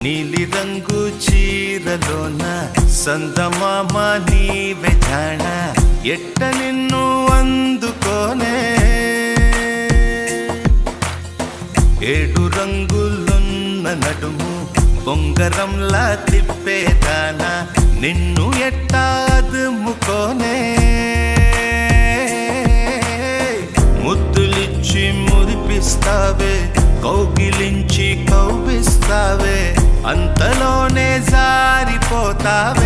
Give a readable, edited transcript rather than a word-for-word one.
నీలి రంగు చీరలోన సందమామ నీవే జాణ ఎట్ట నిన్ను అందుకోనే ఏడు రంగులున్న నడుము బొంగరంలా తిప్పేదానా నిన్ను ఎట్టాదుముకోనే ముద్దులిచ్చి మురిపిస్తావే కౌగిలించి కౌగిస్తావే అంతలోనే జారిపోతావే